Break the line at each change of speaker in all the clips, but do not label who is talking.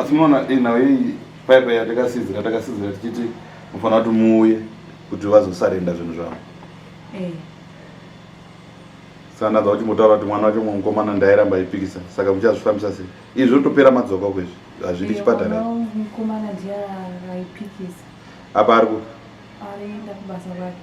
asi munoona nawo iyi paipai yatakasizira tichiti mufanira kuti muuye kuti vazosarenda zvinhu zvavo. Saka ndadza kuchimbotaura kuti mwana wacho mukomana ndairamba aipikisa, saka muchazvifambisa sei? Izvi zvotopera madzoka kwezvi, hazvidi chipatara.
Mukomana ndiye aipikisa.
Apa ari kupi?
Arienda kubasa kwake.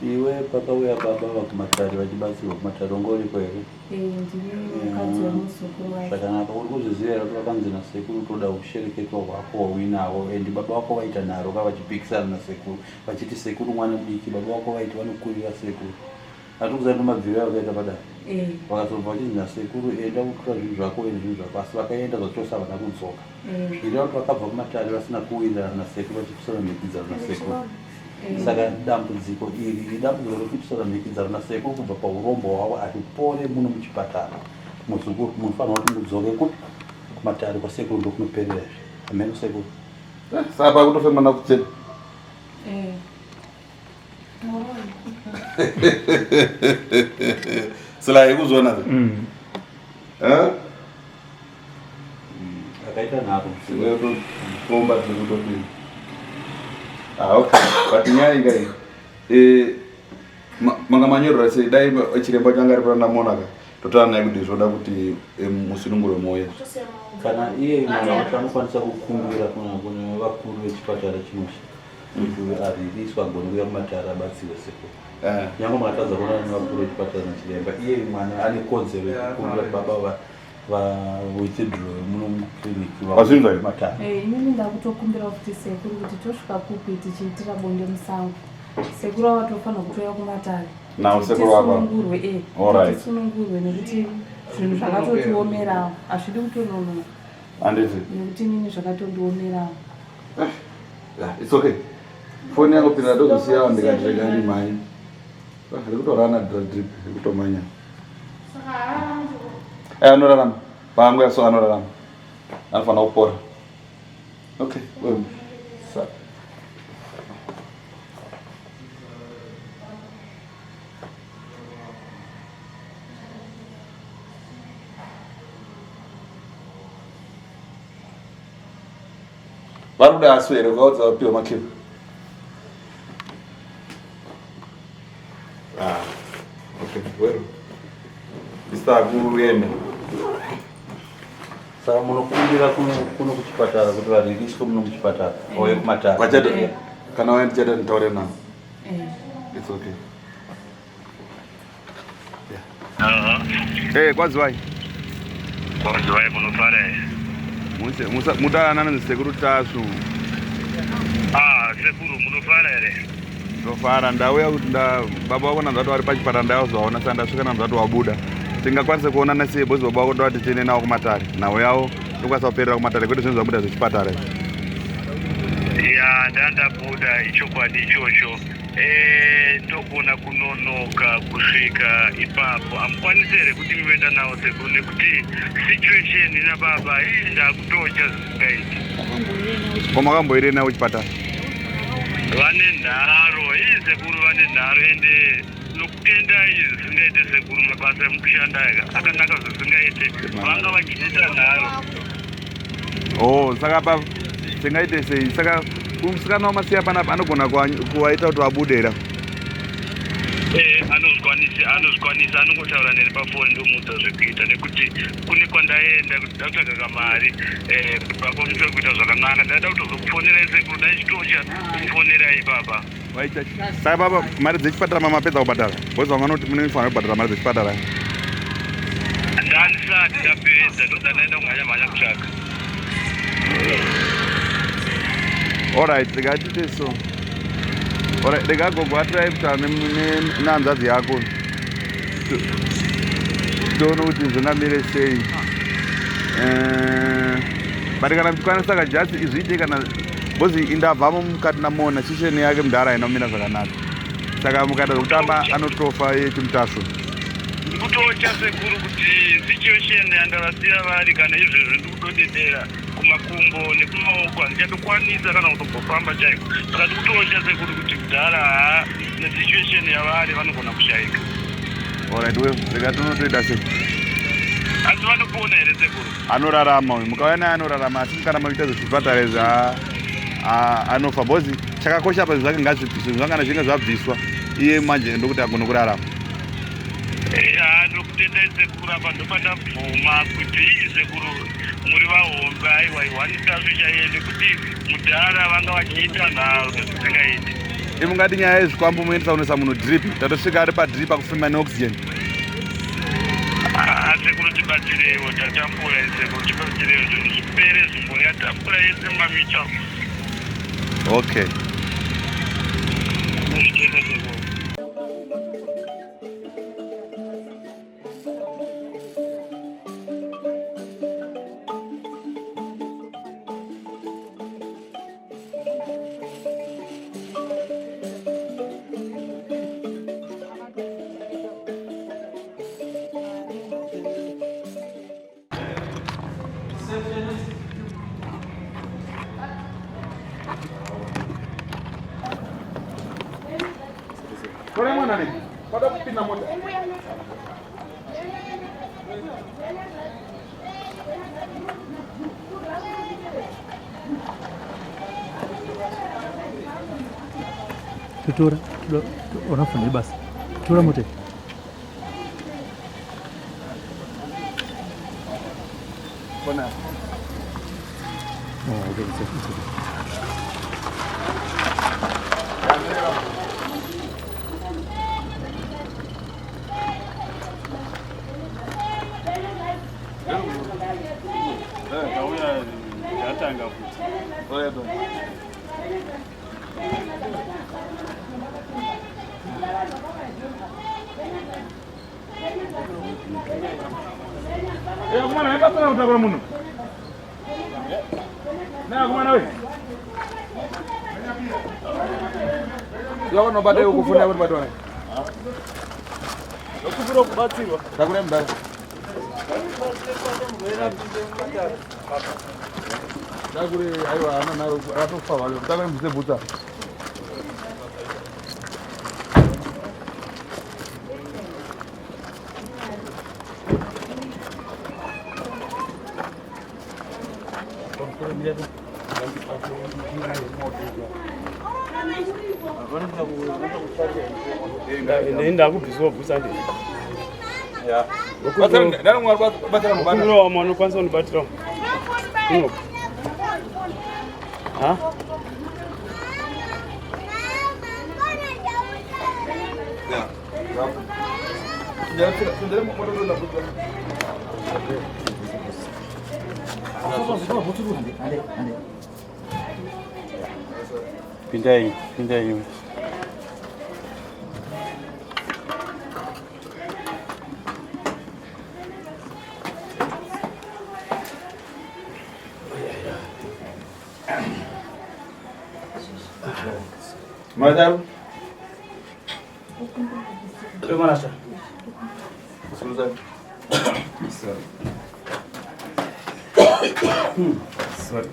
Iwe pakauya baba vakumatare vachibatsirwa kumatare ungoripo here?
Ndiri mukadzi wemuzukuru wake.
Zvakanaka, uri kuzviziva here kuti vakanzi nasekuru toda kushereketwa hwako hwauinawo ende baba vako vaita nharo kavachipikisana nasekuru vachiti sekuru mwana mudiki, baba vako vaiti vanokurira sekuru. Hatiri kuziva kuti mabviro avo kaita padai. Vakazobva vachinzi nasekuru enda kutora zvinhu zvako ende zvinhu zvako, asi vakaenda zvachosa havana kudzoka. Zviriva kuti vakabva kumatare vasina kuwirirana nasekuru vachipisana mhikidzano nasekuru. Saka dambudziko iri idambudziko rekupisana mhikidzano nasekuru kubva paurombo hwavo atipore muno muchipatara. Muzukuru munofanira kuti mudzoke kuti kumatare kwasekuru ndokunoperera. Ameno sekuru.
Saka pakutofema nakuchena. Sila ikuzona ze.
Akaita nharo.
Komba dzekutopinda. Okay. But nyaya ingai manga manyorora sei dai chiremba changa ari pana monaka totana naye kuti zvoda kuti musununguro moyo.
Kana iye mwana wacho anokwanisa kukumbira kune vakuru vechipatara chinosha kuti aririswa agone kuuya kumatare abatsirwe sekuru. Nyange makatadza kuona nevakuru vechipatara nachiremba, iye mwana ane kodzero yekukumbira kuti baba withdraw muno mukliniki
vamatare.
Inini ndakutokumbira kuti sekuru kuti tosvika kupi tichiitira bonde musango. Sekuru avatofanira kutoya kumatare.
Nawo sekuru wako.
Tisunungurwe tisunungurwe nekuti zvinhu zvakatotiomerawo hazvidi kutononoka.
Handiti.
Nekuti inini zvakatondiomerawo.
It's okay. Foni yangu pinda ndozosiya ndikatirega ndi mai. Ndikutorana drip ndikutomanya. Anorarama. Pangu yaso anorarama. Anofanira kupora. Okay, well. Vari kuda aswere ukaudza vapiwa makipu. Okay, well. Mr. Guruyenda.
Saka munokumbira kuno kuchipatara kuti variriswe muno muchipatara auye kumatare.
Vachati kana waenda chete nitaure navo. It's okay. Yeah. Kwaziwai.
Kwaziwai munofara here?
Mudanana nesekuru tasu.
Sekuru munofara here?
Ndofara ndauya kuti baba wako nanzati vari pachipatara ndaizovaona saka ndasvika nanzati wabuda. Tingakwanise kuonana sei bosi baba wako ndovati tiende navo kumatare. Nhau yavo tokwanisa kuperera kumatare kwete zvinhu zvabuda zvechipatara.
Ya ndandabuda ichokwadi ichocho. Ndogona kunonoka kusvika ipapo. Hamukwanisi here kuti muenda navo sekuru nekuti situation nababa ndakutocha zvisingaiti.
Ko makamboire nawo kuchipatara?
Vane nharo, sekuru vane nharo ende nokutenda izvi zvisingaite sekuru mabasa emukushanda akanaka zvisingaite vanga vachiita nharo.
Saka pa tingaite sei? Saka kumusikana wamasiya panapa anogona kuwaita kuti wabudera.
Anozvikwanisa anongotaura neni pafoni ndomuudza zvekuita nekuti kune kwandaenda kuti ndatsvaga kamari pakomiswe kuita zvakanaka ndaida kutozokufonerai sekuru dai chitocha kufonerai baba.
Saka baba mari dzechipatara mamapedza kubhadhara? Bosi vamwe vanoti munofanira kubhadhara mari dzechipatara.
Ndanisati ndapedza ndodzandaenda kumhanya kutsvaga.
Alright, ndikatite so. Alright, ndikagogo atirai kutaura nehanzvadzi yako. Toona kuti zvingamire sei. But kana mchikwanisa kajasi izviite kana bosi indabvamo mukati namona chisheni yake mudhara inomira zvakanaka. Saka mukaita zvokutamba anotofa yechimutasvo.
Ndikutocha sekuru kuti situation yandavasiya vari kana izvezvo ndikutodedera kumakumbo nekumaoko handichatokwanisa kana kutobhofamba chaiko. Saka ndikutocha sekuru kuti kudhara nesituation yavari vanogona kushayika.
Alright, we ndikatonotoita sei?
Asi kuti vanopona here sekuru?
Anorarama uyu mukaona anorarama asi kana maita zvipatara anofa bhozi chakakosha pa zvake ngazvibviswe zvangana zvinge zvabviswa iye manje ndokuti agone kurarama.
Ndokutenda sekuru apa ndopanda bvuma kuti sekuru muri vahombe aiwa iwanika zvichaiende kuti mudhara vanga vachiita nharo zvisingaiti.
Imungati nyaya yezvikwambo muendesa unoisa munhu drip tatosvika ari padrip akufema neoxygen.
Sekuru tibatsirewo tatambura sekuru tibatsirewo zvinhu zvipere zvimboya tambura yese mamita.
Okay. Kore mwana ni? Pada kupinda moja.
Tutura, unafanya basi. Tutura mote.
Bona.
Oh, okay, it's okay.
Kumana hapa sana utakula muno. Na kumana wewe. Yoko no bade ukufuna kuti batwana. Ukufuna kubatsirwa. Takule mbali. Takule aiwa ana naro ratofa wale. Takule mzee buta.
Nenda kubviswa bhusa ndi.
Ya. Batara mwana batara mwana.
Kuno mwana kwanza unibatira. Kuno. Ha?
Ya. Ya, tendremos motor de la puta.
Pindai, pindai.
Madam.
Terima kasih.
Susan. Sorry. Sorry.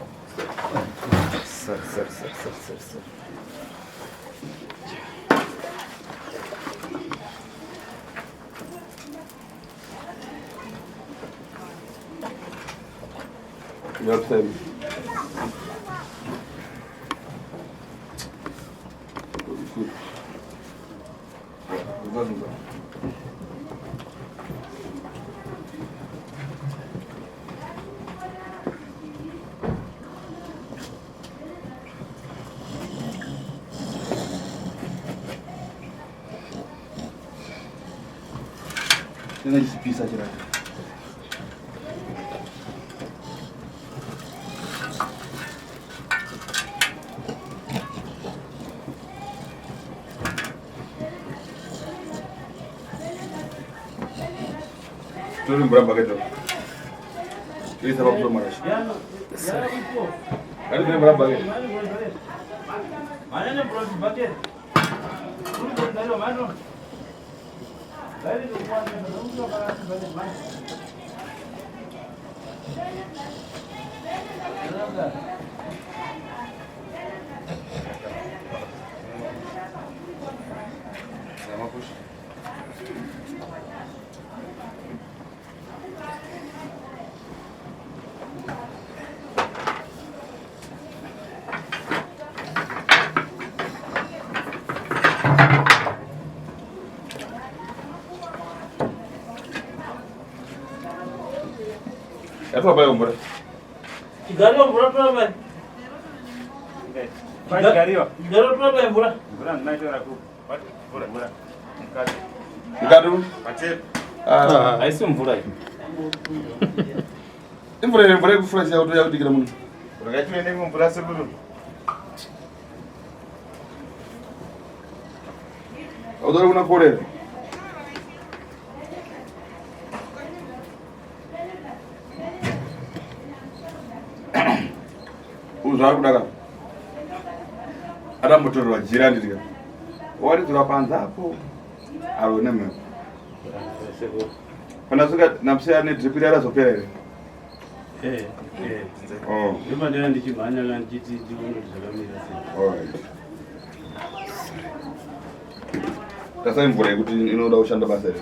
Your time. Tena disipisa direto. Tudo em branco aqui. Ele estava por mais. Ele vem branco aqui.
Mana ni bro bucket? Tudo dari mana? Dari rumah ni belum ada balik mana?
Sama push. Yatwa bayo mbura.
Gari mbura tu baba. Gari tu baba mbura. Mbura ninaitwa ku. Mbura.
Ngadu.
Mate.
Aisi mvura hii.
Imvura kufurahisha auto ya kudigira munhu.
Uragati nende mvura sebulu.
Udori kuna korera. Uzwa kudaka. Ada motor wa jirani ndiga. Wali turapanza hapo. Arone mwe. Pana suka napsia ni trip ile azopera ile. Oh.
Nima ndio ndichimanya la nditi ndiundo zvakamira sei.
Alright. Tasa imvura kuti inoda kushanda basa rero.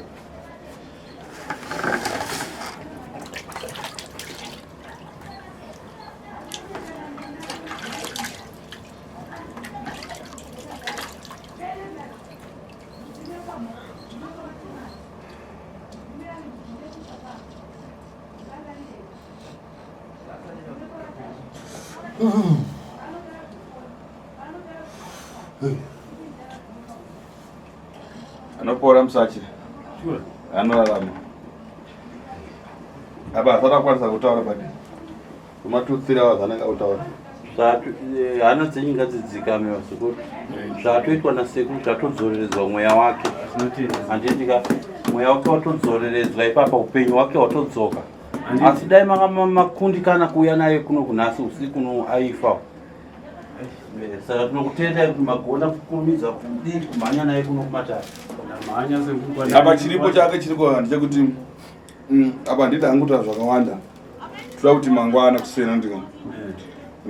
Anopora musachi.
Sure.
Anorarama. Aba atakwanisa kutaura padi. Kuma 2-3 hours anenge kutaura.
Hana dzinga dzidzikame vasikuti zvatoitwa nasekuru tatodzoreredzwa mweya wake handindika mweya wake watodzoreredzwa ipapa upenyu hwake hwatodzoka asi dai makundikana kuuya naye kuno kunhasi usiku no aifa saka tinokutendai kuti magona kukurumidza kudii kumhanya naye kuno kumatara
Apa chiripo chake chiriko ndechekuti apa handiti anguta zvakawanda. Toda kuti mangwana kusena ndika.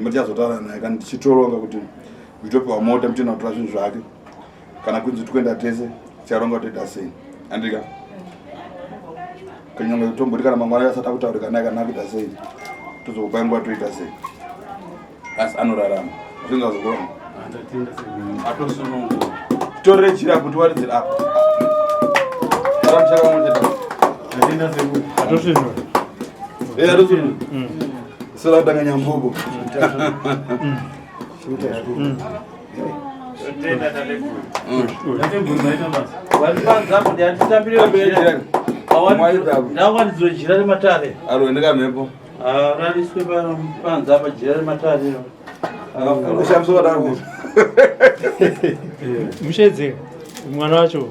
Matichazotaura naye kana tichitoronga kuti vitopiwa mota mutinotora zvinhu zvake kana kunzi twenda tese ticharonga toita sei andika kanyanga tomboti kana mangwana yasata kutaurika naye kana kuita sei tozokupai nguva toita sei asi anorarama zvingazokurama
atosununguka
torere chira kuti waridzira apa atosvinura sera kutanganya mbuko
varipanzapo ndianditambire mberi ndawanidzojira rematare
aroendeka mhepo
rariswe panza pajira rematare
ushamisa wadaro
mushedze mwana wacho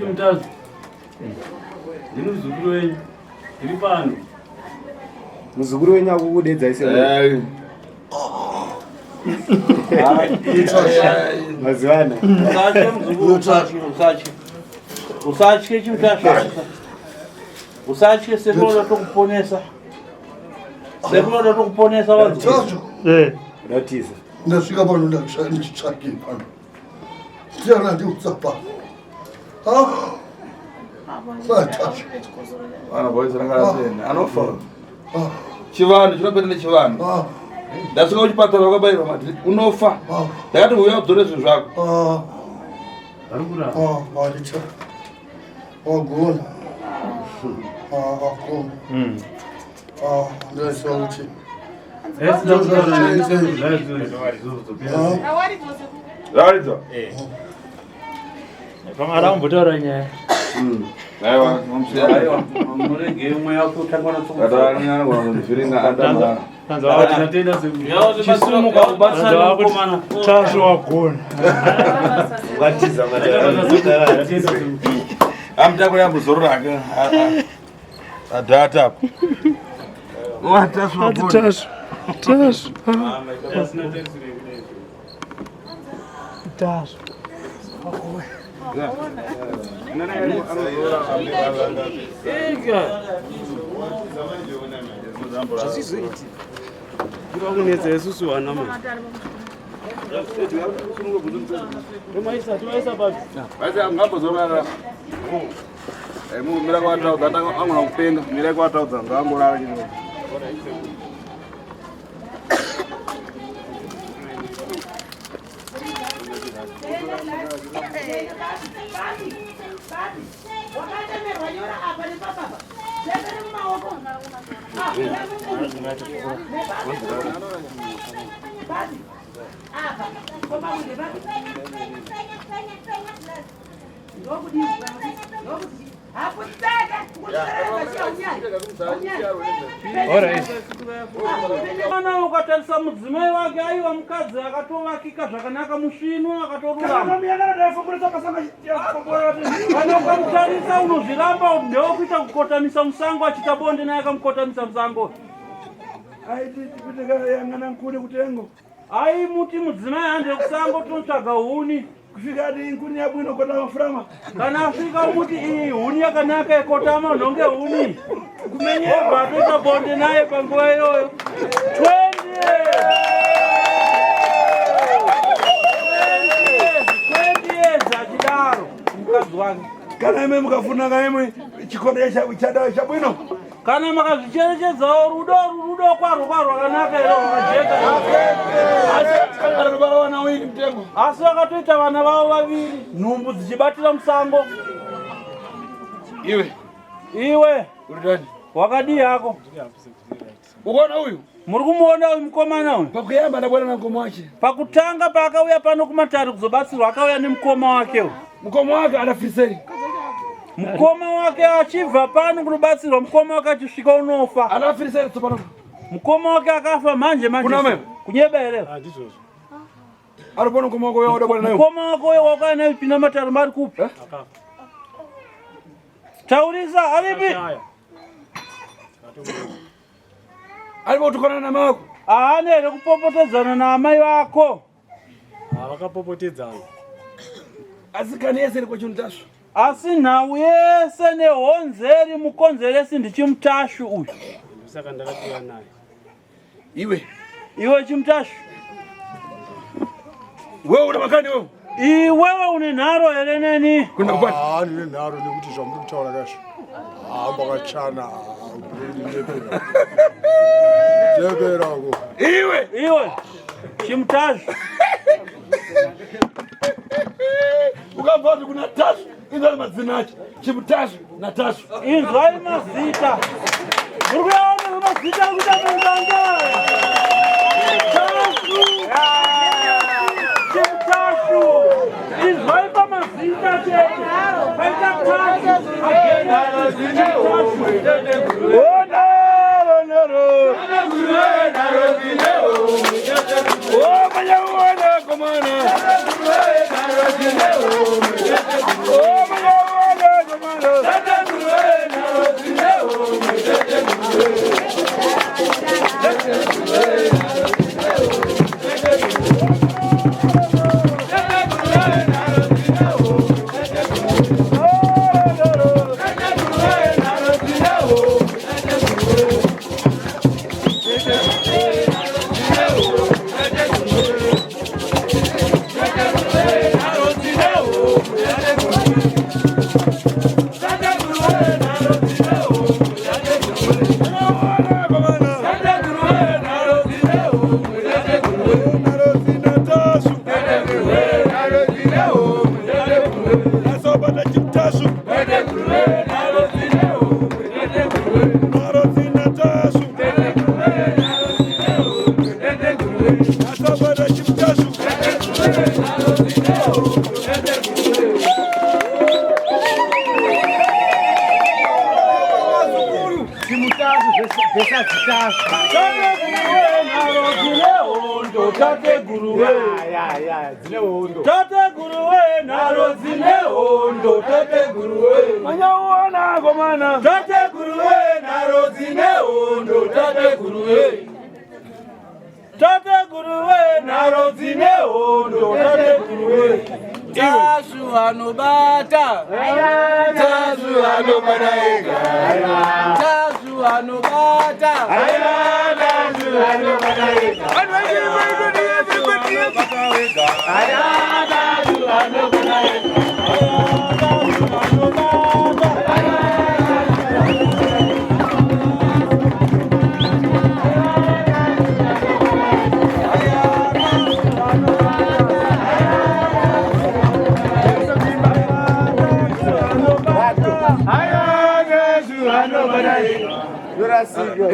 mutazo ndinozukuru wenyu iri pano
muzukuru wenyu akukudedza ise mazivana
usatye muzukuru usatye chimutasha usatye sekuloda tokuponesa sekuloda tokuponesa
Chacho,
ratiza
ndasvika pano ndachitsvake pano tiana ndiutsapa sachacho
vana boys rangarasena anofa chivanhu chinopenda nechivanhu ndasvika kuchipatara wakabayirwa mati unofa ndakati uya udzore zvinhu zvako
maricha wagona akona ndaisiwa kuti
ravaridzwa
pamwe arambotaura nyaya
aiwa
aiwa murege mweya wake utangwa
chisumuka kubatsana mukomana
tasvo wagona
amutakura yambozoro rake adhata apo
tasvo
kunetsa isusu wana ma
ngambozorara mira kwataudza angona kupenga mira kwataudza ngangorara
Wakatemerwa nyora apa nepapapa
Mwana ukatarisa mudzimai wake aiwa mukadzi akatovakika zvakanaka musvino akatorurama. Kana ukamutarisa unozviramba ndeukuita kukotamisa musango achita bonde naye akamukotamisa musango. Ai muti mudzimai hande kusango totsvaga huni. Kusvika ati nkuni yabwino kotama furama. Kana asvika muti iyi huni yakanaka yekotama nhonge huni. Kumenyerwa toita bonde naye panguva iyoyo. 20 years achidaro mukadzi wake. Kana ime mukafuna kaimwe chikondo chadawo chabwino. Kana makazvicherechedzawo rudo kwaro rwakanaka iro rwakajeka. Asi vakatoita vana vavo vaviri, nhumbu dzichibatira musango. Iwe wakadii hako? Ukaona uyu? Muri kumuona uyu mukomana uyu? Pakuyamba ndabona na mukoma wache. Pakutanga paakauya pano kumatari kuzobatsirwa akauya nemukoma wake. Mukoma wake anafirisei. Mukoma wake achibva pano kunobatsirwa mukoma wake achisvika unofa. Anafirisei tsopano. Mukoma wake akafa manje. Kunyebere. Ndizvozvo. Aripona mukoma wako yoda bwana nayo. Mukoma wako wakauya nayo pina matari mari kupi? Akafa. Taurisa alipi? Alipotukana na mama wako? Ane kupopotedzana na amai wako. Vakapopotedzana. Asikanese kwa chuntashu. Asi nawe yese nehonzeri mukonzeresi ndichimutashu uyu. Saka ndakatiwa naye. Iwe chimutashu. Wewe una makani wewe? Iwewe une nharo here neni? Kuna kupata? Nine nharo nekuti zvamuri kutaura kasho. Mbakachana. Jebera ko. Iwe chimutashu. Ukabva kuna tashu inzali mazina acho chimutashu natashu inzali mazita uri kuyaona mazita akuita munganga chimutashu inzali pamazita chete paita tashu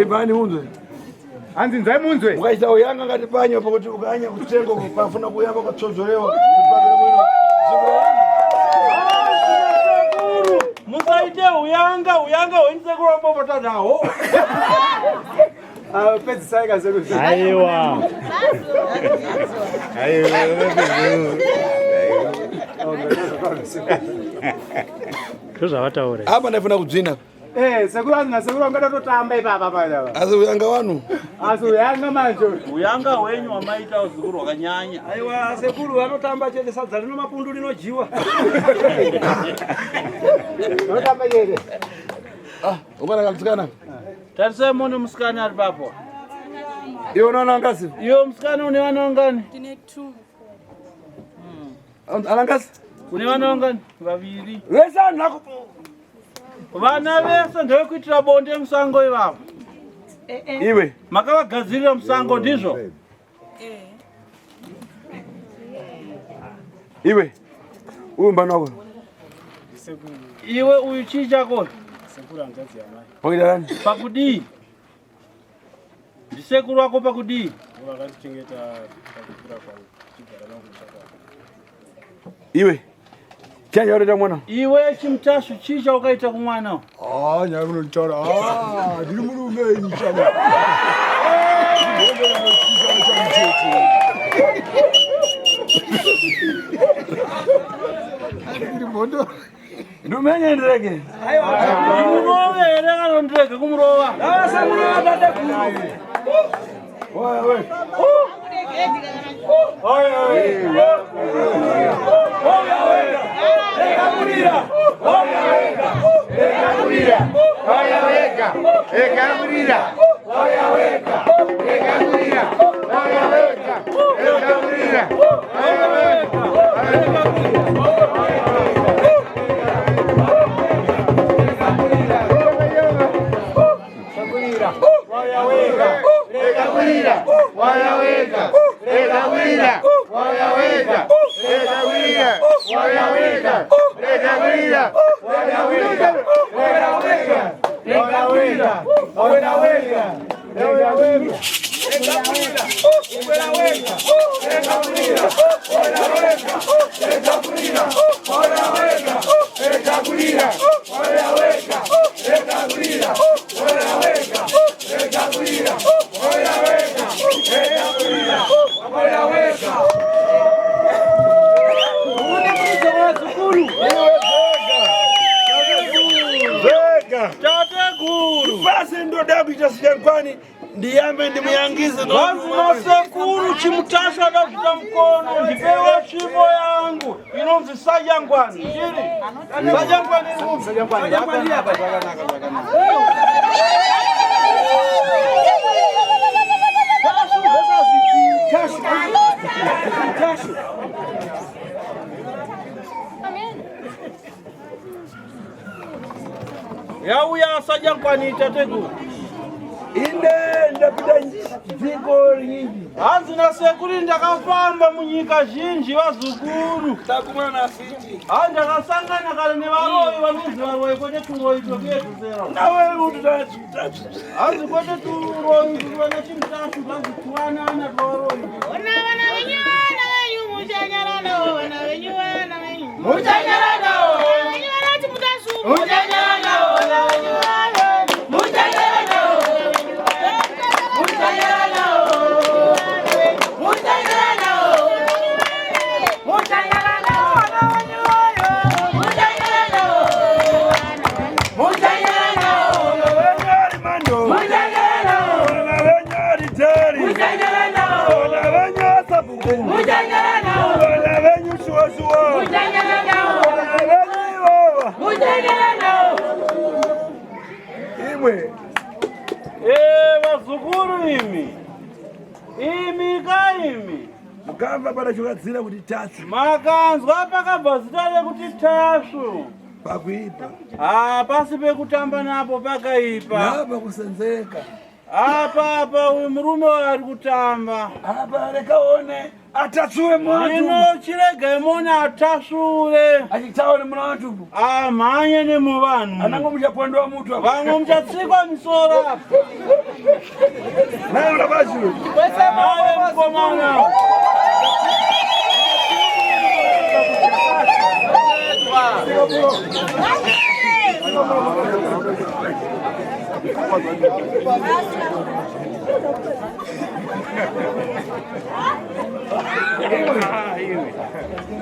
Ibani unzwe.
Anzi nzai munzwe.
Ukaita uyanga ngati panyo pakuti ukanya kutengo pafuna kuyamba kwatsozolewa.
Musaite uyanga wenze kurombo patanawo.
Pezi saika zeku.
Aiwa. Tuzavataure.
Hapa ndafuna kudzina.
Sekuru azina sekuru angada totamba ipapa pala.
Asi uyanga wanu.
Asi uyanga manjo.
Uyanga wenyu wamaita uzukuru wakanyanya.
Aiwa sekuru anotamba chete sadza rino mapundu rinojiwa. Anotamba yeye.
Ukana kakutsikana.
Tarise mone musikana ari papo.
Iwe unaona ngasi?
Iyo musikana une wana ngani?
Tine 2.
Ana ngasi?
Une wana ngani? Vaviri.
Wesa nakupo.
Vana vese ndevekuitira bonde musango ivavo.
Iwe
Makavagadzirira musango ndizvo?
Iwe uyu mbani wako?
Iwe uyu chii chako?
Sekuru angazi amai.
Pakita nani?
Pakudii? Ndisekuru wako pakudii?
Wakatichengeta pakukura kwangu. Chigara nangu chakwa.
Iwe chanya yote mwana?
Iwe chimtashu chii chaukaita kumwana?
Nyari munondichara. Ndiri murume ini chama.
Ndumenye ndrege.
Kumurova here kana ndrege kumurova?
Samurova tate kuru. Oya we. Oya we. Oya we. Ekamurira. Oya we. Ekamurira. Oya we. Ekamurira. Oya we. Ekamurira. Oya we. Ekamurira. Oya we. Ndiyambe ndimuyangize
Sekuru chimtasha ndakuta mkono ndipewa chipo yangu inonzi Sajangwani. Ndiri? Sajangwani iri? Sajangwani hapa zvakanaka. Tashu. Yauya Sajangwani tateguru.
inde ndapita dziko ringi.
Hanzi nasekuru ndakafamba munyika zhinji vazukuru.
Takumana na fiti.
Ndakasangana kare nevaroyi vanonzi varoyi kwete turoyi tokuyedzera.
Nawe utatu.
Hanzi kwete turoyi turuwana chimtashu hanzi tuwanana twaroyi.
Ona vana venyu muchanyara navo, vana venyu
Muchanyara navo.
venyu vanoti mutashu.
Muchanyara navo. Vazukuru imi kaimi
Mukamba para chokadzira kuti tashu.
makanzwa pakabva zita rekuti tashu.
Pakuipa.
Pasi pekutamba napo pakaipa.
Napa kusenzeka.
Apa uyu murume ari kutamba.
Apa rekaone
atasule mwatu
ino chirege mona atasule
achitaone muna watu
amanye ni mubanu
anango mchapondwa mtu hapo
vango mchatsikwa misora
nayo unabashi
naye mkomana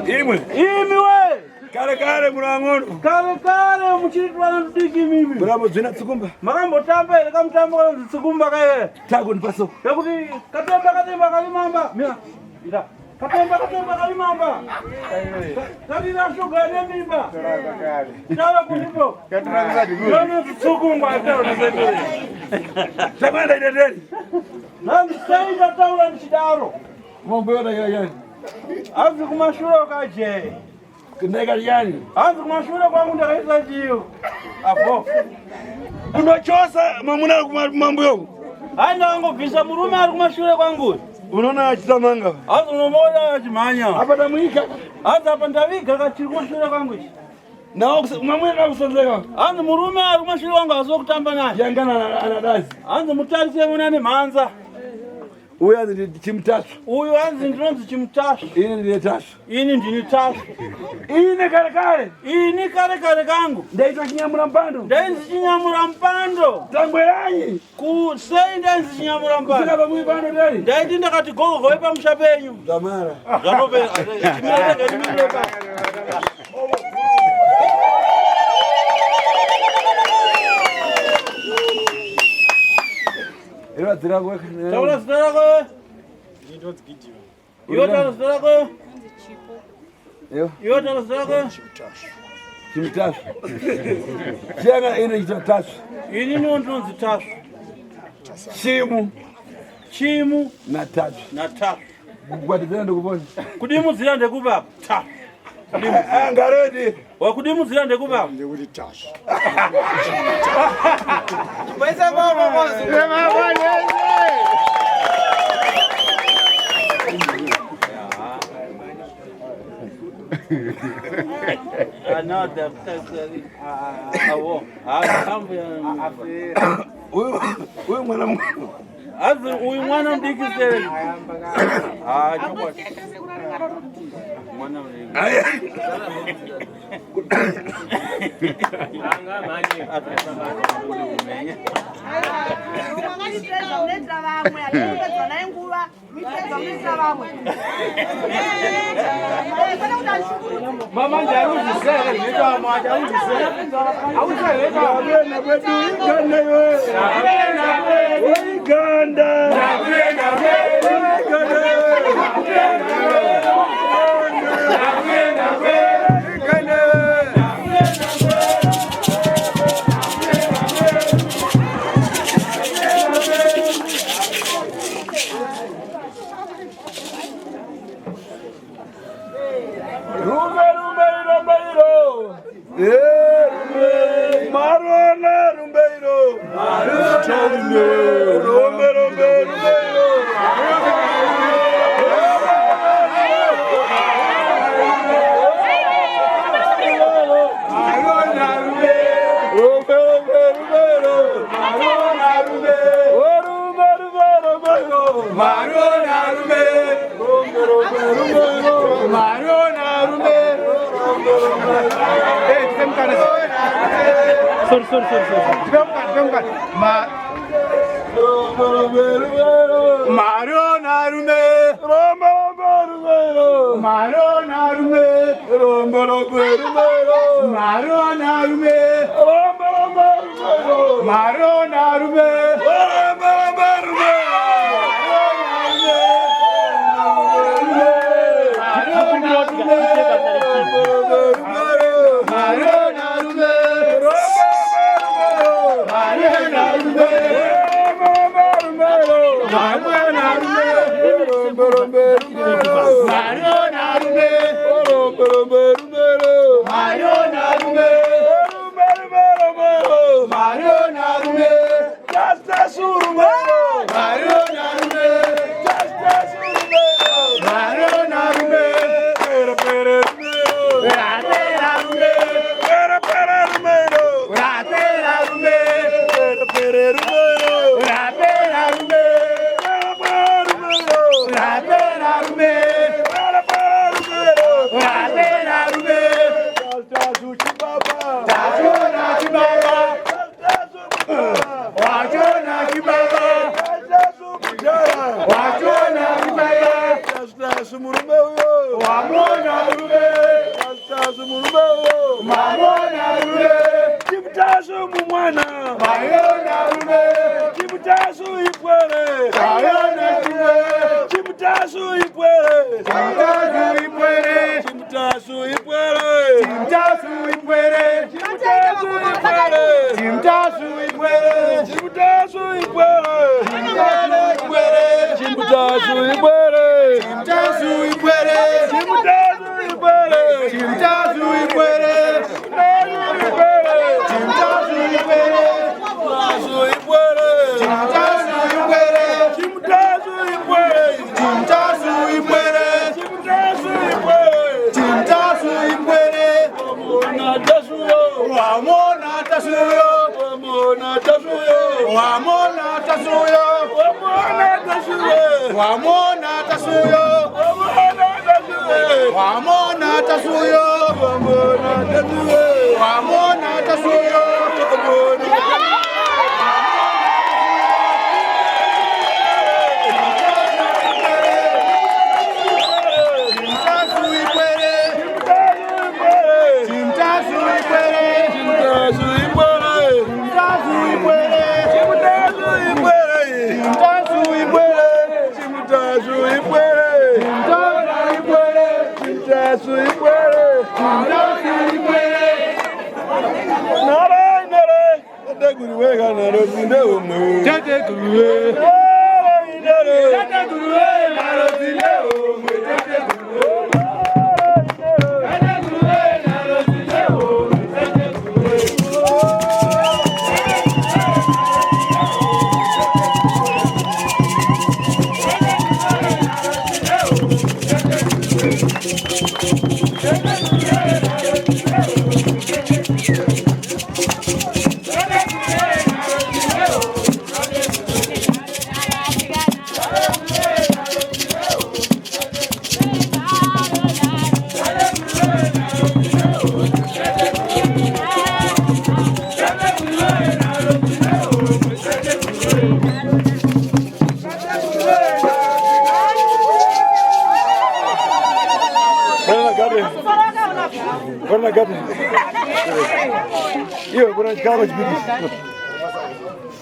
Imi we
kale murang'ono
kale muchitwana tudiki mimi
bravo zina tsikumba
makambo tambe leka mtambo kana tsikumba kaye
tako nipaso
yakuti katemba kalimamba mira ida katemba kalimamba kalina shuga ne mimba tala kulipo ndio tsikumba ndio naseto
tamanda idadeni
na msaida taula nchidaro
mambo yote yani
azi kumashuro kaje
ndega yani
azi kumashuro kwangu ndakaisa jiyo apo
unochosa mamuna mambo yo
anda ngo visa murume ari kumashure kwangu
unaona achitamanga
azi unomoya achimanya
hapa tamuika
azi apa ndaviga kachiri kumashure kwangu
na mamuna kusonzeka
azi murume ari kumashure kwangu azokutamba naye
yangana anadazi
azi mutarise munane mhanza
uyu azi chimtatu
uyu azi ndinonzi chimutasu
ini ndine tatu
ini ndini tasu
ini kale
ini kare kangu
ndaitwa chinyamura mpando
ndainzi chinyamura mpando
tambweranyi
sei ndainzi chinyamura mpando
saka pamwipando ndali
ndaiti ndakati gogogoe pamusha penyu
tamara
zvatopera chimereke chimireka
ira dzira kweka
taura zita rako iwe taura zita rako iwe taura zita rako
chimtatu chiyanga ine chita tatu
ini niwo ndinonzi tasu chimu
na tatu kukwatidzana ndikupona
kudimudzira ndekupapa tasu
ngarodi
wakudimudzira ndekupapa
ndikuti tatu uyu mwana mwana
azi uyu mwana mudikiseri mwana mama njaruzisere nitwa mwajaruzisere awusereka
na kwetu iganda yo iganda
mwana mayona rume chimutasu ipwele mayona rume chimutasu ipwele chimutasu ipwele chimutasu ipwele chimutasu ipwele chimutasu ipwele chimutasu ipwele chimutasu ipwele chimutasu ipwele chimutasu ipwele chimutasu ipwele chimutasu ipwele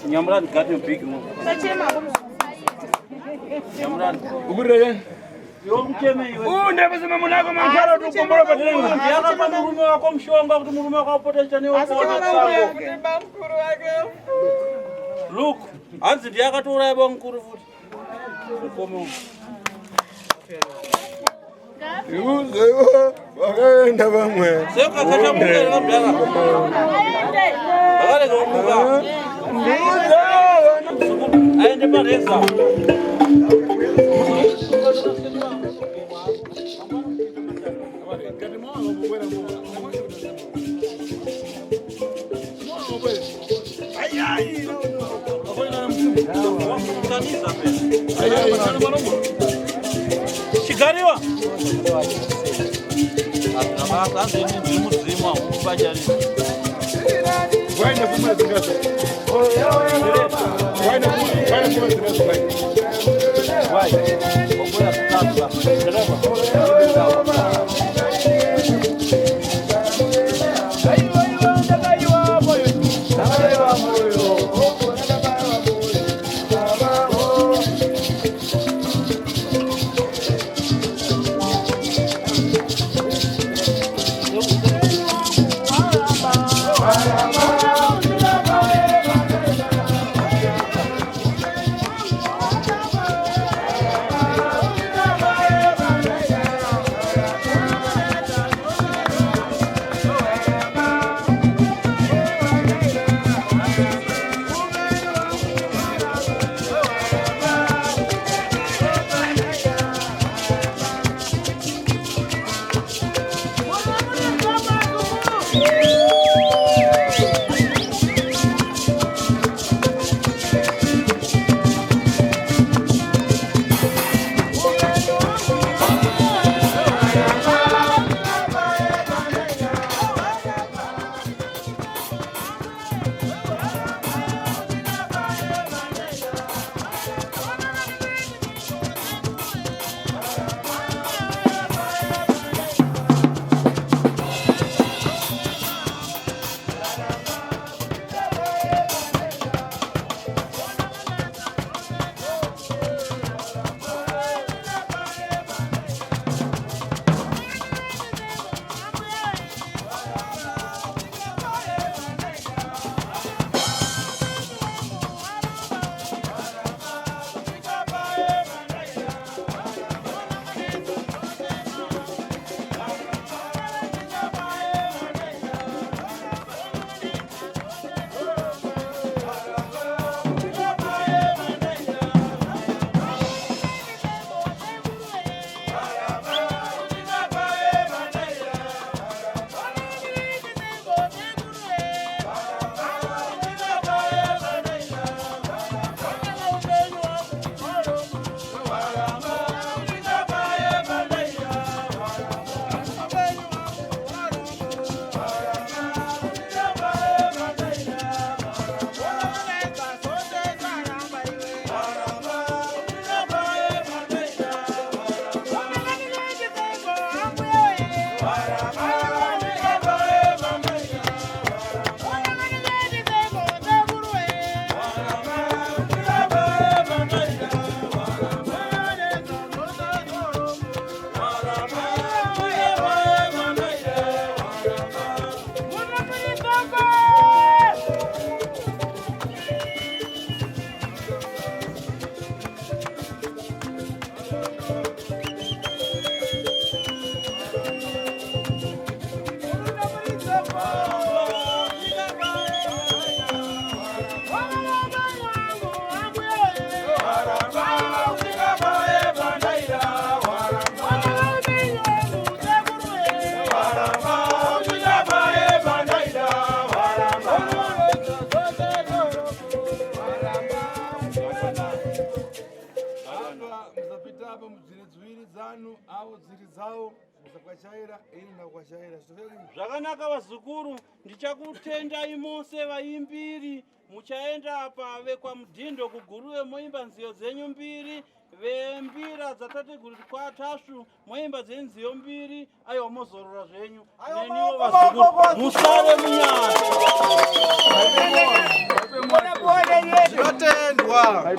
Nyamran kati mpiki mo. Nyamran. Ugureye. Yo mcheme iwe. Ndebe sema munako mangalo tukombora patenga. Yaka pa murume wako mshonga kuti murume wako apotesha ni wako. Look, anzi ndiyaka tura yabo mkuru futi. Ukomo.
Yuzewa wakaenda bamwe.
Sio kakata mungere kambyaka. Bakale ngomuka. Aende pareza. Chigariwa. Sasa ni mzima ubajani.
Waenda kuma zingazo. Waenda kuma zingazo.
Vai. Okoya tukatla. Dereva.
zanu au ziri zao musakwashaira ini ndakwashaira
zvakanaka vazukuru, ndichakutendai mose vaimbiri muchaenda pave kwa Mudhindo kuguruve moimba nziyo dzenyu mbiri, vembira dzatateguri kwatasvu moimba dzenziyo mbiri, aiwa mozorora zvenyu neniwo vazukuru musare munyaya.
Zvatendwa.